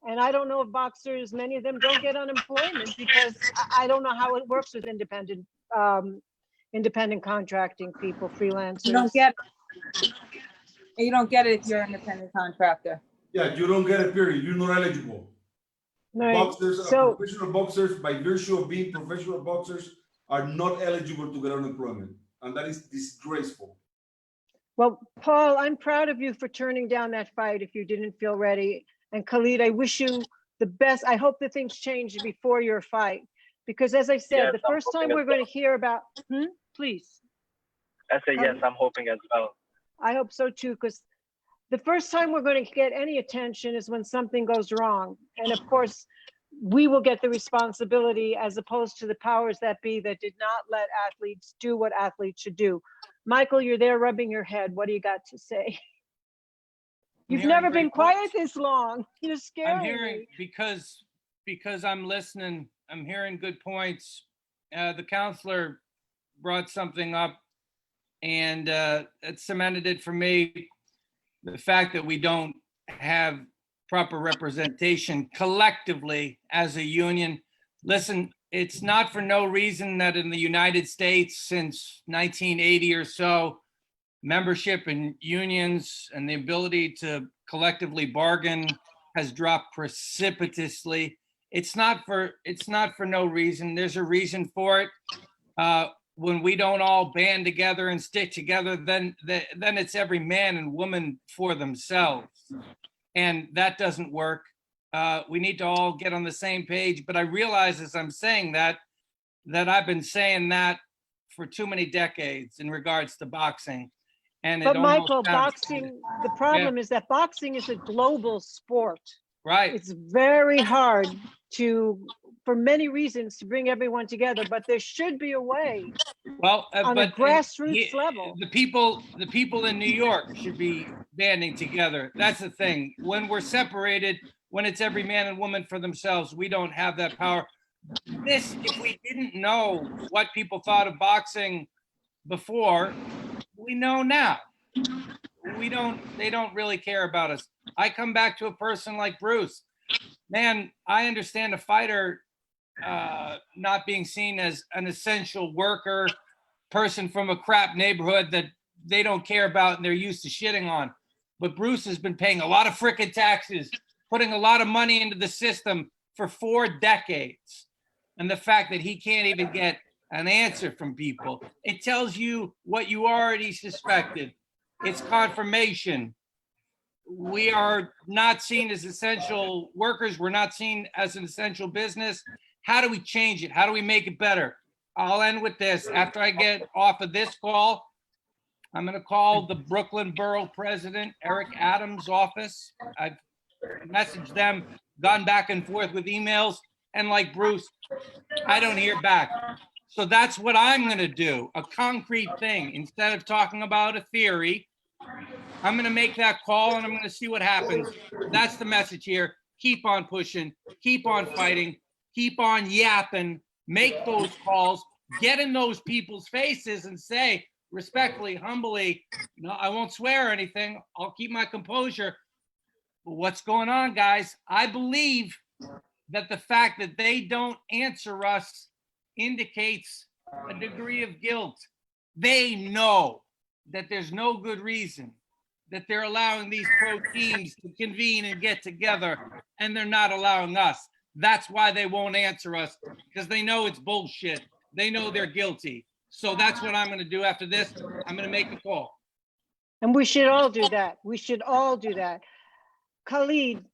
And I don't know if boxers, many of them don't get unemployment, because I don't know how it works with independent contracting people, freelancers. You don't get it if you're an independent contractor. Yeah, you don't get it, period. You're not eligible. Right. Boxers, professional boxers, by virtue of being professional boxers, are not eligible to get unemployment. And that is disgraceful. Well, Paul, I'm proud of you for turning down that fight if you didn't feel ready. And Khalid, I wish you the best. I hope that things change before your fight, because as I said, the first time we're going to hear about, please. I say yes, I'm hoping as well. I hope so too, because the first time we're going to get any attention is when something goes wrong. And of course, we will get the responsibility, as opposed to the powers that be that did not let athletes do what athletes should do. Michael, you're there rubbing your head. What do you got to say? You've never been quiet this long. You're scaring I'm hearing me. because I'm listening. I'm hearing good points. The counselor brought something up, and it cemented it for me. The fact that we don't have proper representation collectively as a union. Listen, it's not for no reason that in the United States since 1980 or so, membership in unions and the ability to collectively bargain has dropped precipitously. It's not for no reason. There's a reason for it. When we don't all band together and stick together, then it's every man and woman for themselves. And that doesn't work. We need to all get on the same page. But I realize as I'm saying that I've been saying that for too many decades in regards to boxing. But Michael, boxing, the problem is that boxing is a global sport. Right. It's very hard for many reasons, to bring everyone together, but there should be a way. Well, on a grassroots level. The people in New York should be banding together. That's the thing. When we're separated, when it's every man and woman for themselves, we don't have that power. If we didn't know what people thought of boxing before, we know now. They don't really care about us. I come back to a person like Bruce. Man, I understand a fighter not being seen as an essential worker, person from a crap neighborhood that they don't care about and they're used to shitting on. But Bruce has been paying a lot of frickin' taxes, putting a lot of money into the system for 4 decades. And the fact that he can't even get an answer from people, it tells you what you already suspected. It's confirmation. We are not seen as essential workers. We're not seen as an essential business. How do we change it? How do we make it better? I'll end with this. After I get off of this call, I'm going to call the Brooklyn Borough President, Eric Adams' office. I've messaged them, gone back and forth with emails, and like Bruce, I don't hear back. So that's what I'm going to do, a concrete thing. Instead of talking about a theory, I'm going to make that call and I'm going to see what happens. That's the message here. Keep on pushing, keep on fighting, keep on yapping, make those calls, get in those people's faces and say respectfully, humbly, you know, I won't swear or anything. I'll keep my composure. But what's going on, guys? I believe that the fact that they don't answer us indicates a degree of guilt. They know that there's no good reason that they're allowing these pro teams to convene and get together, and they're not allowing us. That's why they won't answer us, because they know it's bullshit. They know they're guilty. So that's what I'm going to do after this. I'm going to make a call. And we should all do that. We should all do that. Khalid,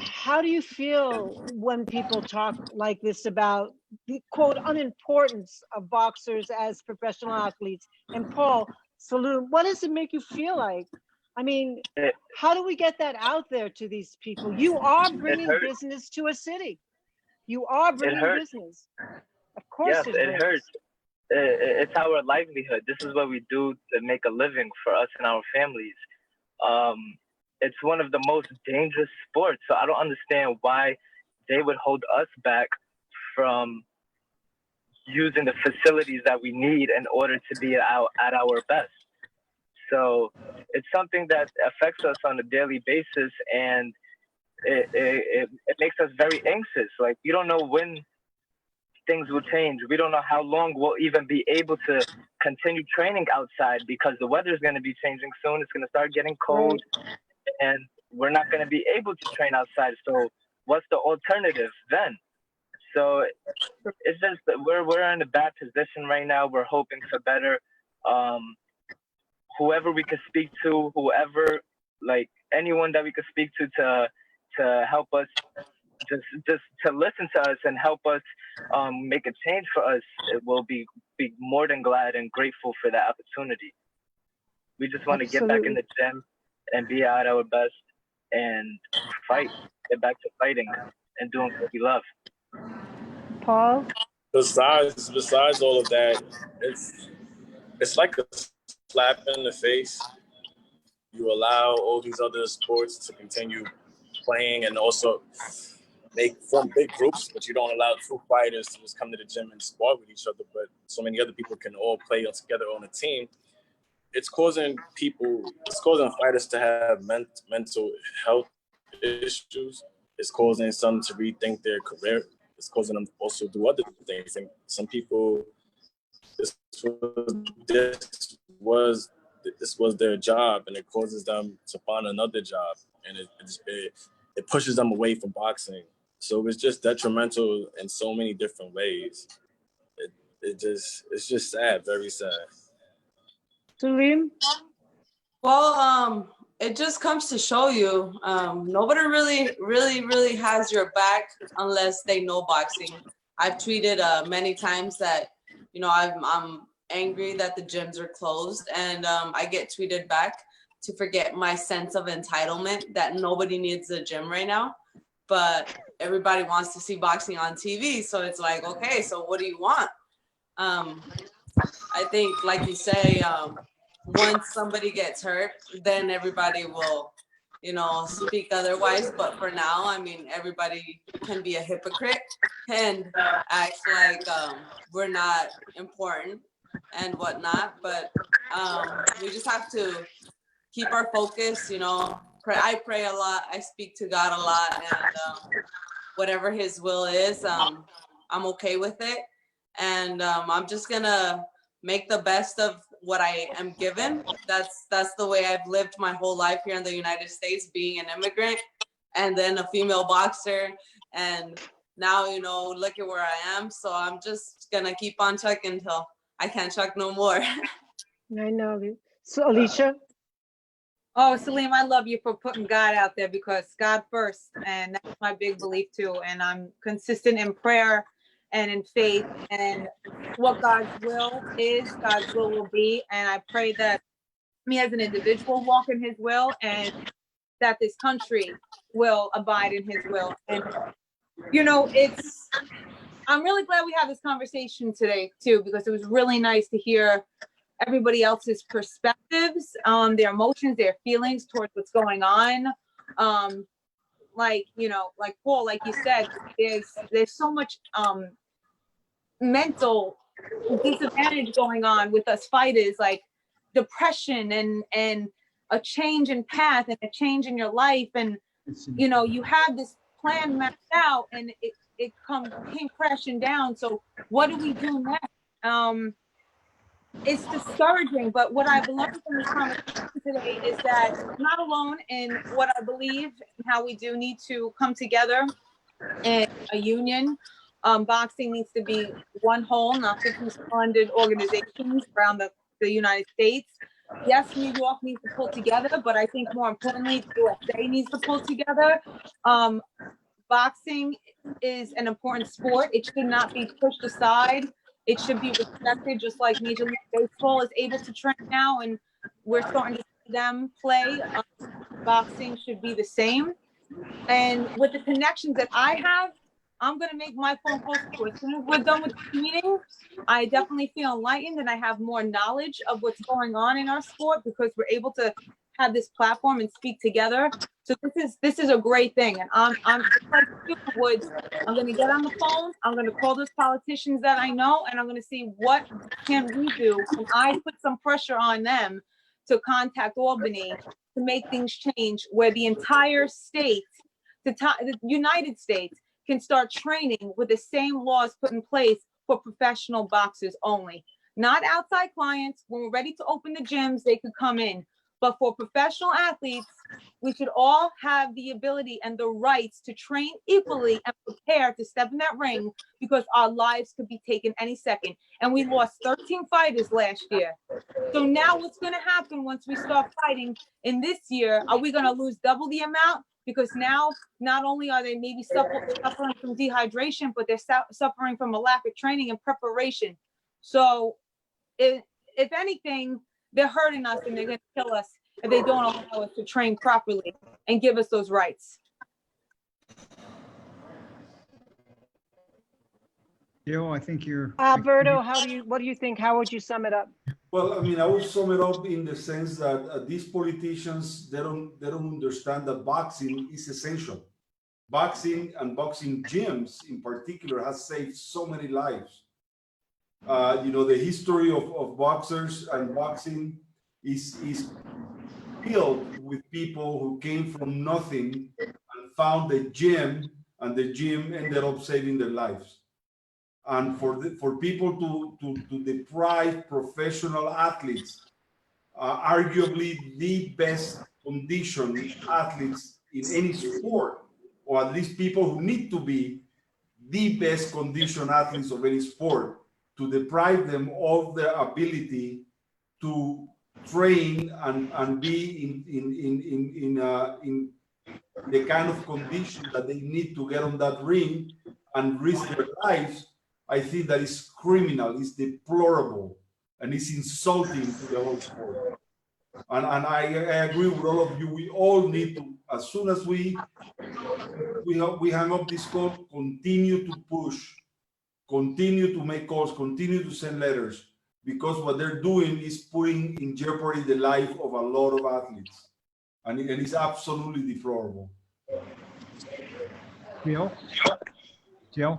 how do you feel when people talk like this about the quote unimportance of boxers as professional athletes? And Paul, Saloon, what does it make you feel like? I mean, how do we get that out there to these people? You are bringing business to a city. You are bringing business. Of course, yes, it hurts. It's our livelihood. This is what we do to make a living for us and our families. It's one of the most dangerous sports. So I don't understand why they would hold us back from using the facilities that we need in order to be at our best. So it's something that affects us on a daily basis, and it makes us very anxious. Like, we don't know when things will change. We don't know how long we'll even be able to continue training outside, because the weather is going to be changing soon. It's going to start getting cold, and we're not going to be able to train outside. So what's the alternative then? So it's just that we're in a bad position right now. We're hoping for better. Whoever we could speak to, like anyone that we could speak to help us, just to listen to us and help us make a change for us, it will be more than glad and grateful for that opportunity. We just want to get back in the gym and be at our best and fight, get back to fighting and doing what we love. Paul? Besides all of that, it's like a slap in the face. You allow all these other sports to continue playing and also form big groups, but you don't allow two fighters to just come to the gym and spar with each other, but so many other people can all play together on a team. It's causing fighters to have mental health issues. It's causing some to rethink their career. It's causing them to also do other things. And some people, this was their job, and it causes them to find another job, and it pushes them away from boxing. So it's just detrimental in so many different ways. It's just sad, very sad. Salim? Well, it just comes to show you, nobody really has your back unless they know boxing. I've tweeted many times that, you know, I'm angry that the gyms are closed, and I get tweeted back to forget my sense of entitlement that nobody needs a gym right now, but everybody wants to see boxing on TV. So it's like, okay, so what do you want? I think, like you say, once somebody gets hurt, then everybody will, you know, speak otherwise. But for now, I mean, everybody can be a hypocrite and act like we're not important and whatnot. But we just have to keep our focus, you know. I pray a lot. I speak to God a lot, and whatever His will is, I'm okay with it. And I'm just gonna make the best of what I am given. That's the way I've lived my whole life here in the United States, being an immigrant and then a female boxer. And now, you know, look at where I am. So I'm just gonna keep on chucking until I can't chuck no more. I know. So Alicia? Oh, Salim, I love you for putting God out there, because God first, and that's my big belief too. And I'm consistent in prayer and in faith, and what God's will is, God's will be. And I pray that me as an individual walk in His will, and that this country will abide in His will. And, you know, I'm really glad we had this conversation today too, because it was really nice to hear everybody else's perspectives, their emotions, their feelings towards what's going on. Like, you know, like Paul, like you said, there's so much mental disadvantage going on with us fighters, like depression and a change in path and a change in your life. And, you know, you have this plan mapped out and it came crashing down. So what do we do next? It's discouraging, but what I've learned from this conversation today is that I'm not alone in what I believe and how we do need to come together in a union. Boxing needs to be one whole, not 50 funded organizations around the United States. Yes, New York needs to pull together, but I think more importantly, the USA needs to pull together. Boxing is an important sport. It should not be pushed aside. It should be respected, just like Major League Baseball is able to train now, and we're starting to see them play. Boxing should be the same. And with the connections that I have, I'm going to make my phone calls. As soon as we're done with the meeting, I definitely feel enlightened and I have more knowledge of what's going on in our sport because we're able to have this platform and speak together. So this is a great thing. And I'm like Woods, I'm going to get on the phone. I'm going to call those politicians that I know, and I'm going to see what can we do. And I put some pressure on them to contact Albany to make things change where the entire state, the United States, can start training with the same laws put in place for professional boxers only. Not outside clients. When we're ready to open the gyms, they could come in. But for professional athletes, we should all have the ability and the rights to train equally and prepare to step in that ring because our lives could be taken any second. And we lost 13 fighters last year. So now what's going to happen once we start fighting in this year? Are we going to lose double the amount? Because now not only are they maybe suffering from dehydration, but they're suffering from a lack of training and preparation. So if anything, they're hurting us and they're going to kill us if they don't allow us to train properly and give us those rights. Jill, I think you're... Alberto, what do you think? How would you sum it up? Well, I mean, I would sum it up in the sense that these politicians, they don't understand that boxing is essential. Boxing and boxing gyms in particular has saved so many lives. You know, the history of boxers and boxing is filled with people who came from nothing and found the gym, and the gym ended up saving their lives. And for people to deprive professional athletes, arguably the best conditioned athletes in any sport, or at least people who need to be the best conditioned athletes of any sport, to deprive them of their ability to train and be in the kind of condition that they need to get on that ring and risk their lives, I think that is criminal, it's deplorable, and it's insulting to the whole sport. And I agree with all of you. We all need to, as soon as we hang up this call, continue to push, continue to make calls, continue to send letters, because what they're doing is putting in jeopardy the life of a lot of athletes, and it's absolutely deplorable. Jill?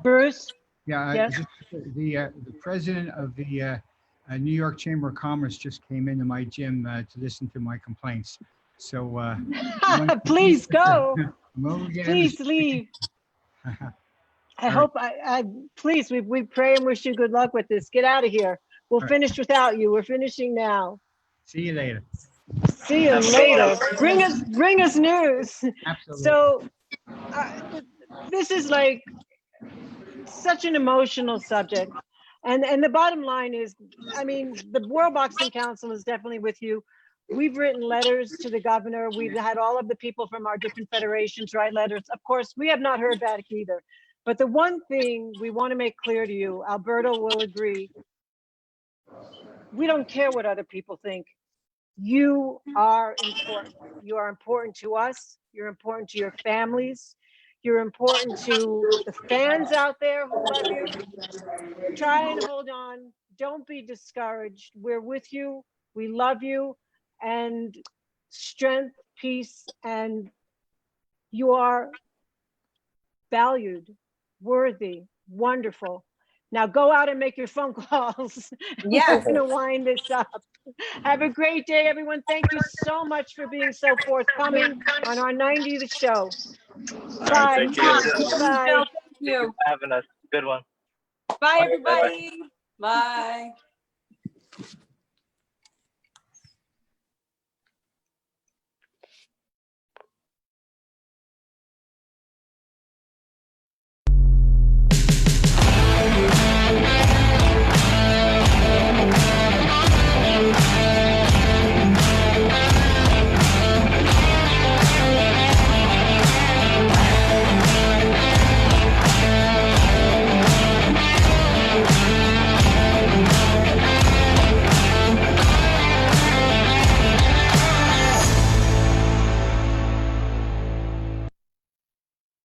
Bruce? Yeah, Yes. the president of the New York Chamber of Commerce just came into my gym to listen to my complaints. So please go. Please Please leave. I hope please, we pray and wish you good luck with this. Get out of here. We'll finish without you. We're finishing now. See you later. See you later. Bring us news. Absolutely. So this is like such an emotional subject. And the bottom line is, I mean, the World Boxing Council is definitely with you. We've written letters to the governor. We've had all of the people from our different federations write letters. Of course, we have not heard back either. But the one thing we want to make clear to you, Alberto will agree, we don't care what other people think. You are important. You are important to us. You're important to your families. You're important to the fans out there who love you. Try and hold on. Don't be discouraged. We're with you. We love you. And strength, peace, and you are valued, worthy, wonderful. Now go out and make your phone calls. Yes. We're going to wind this up. Have a great day, everyone. Thank you so much for being so forthcoming on our 90th show. All right, Bye. thank you. Bye. Thank you. Having us. Good one. Bye, everybody. Bye.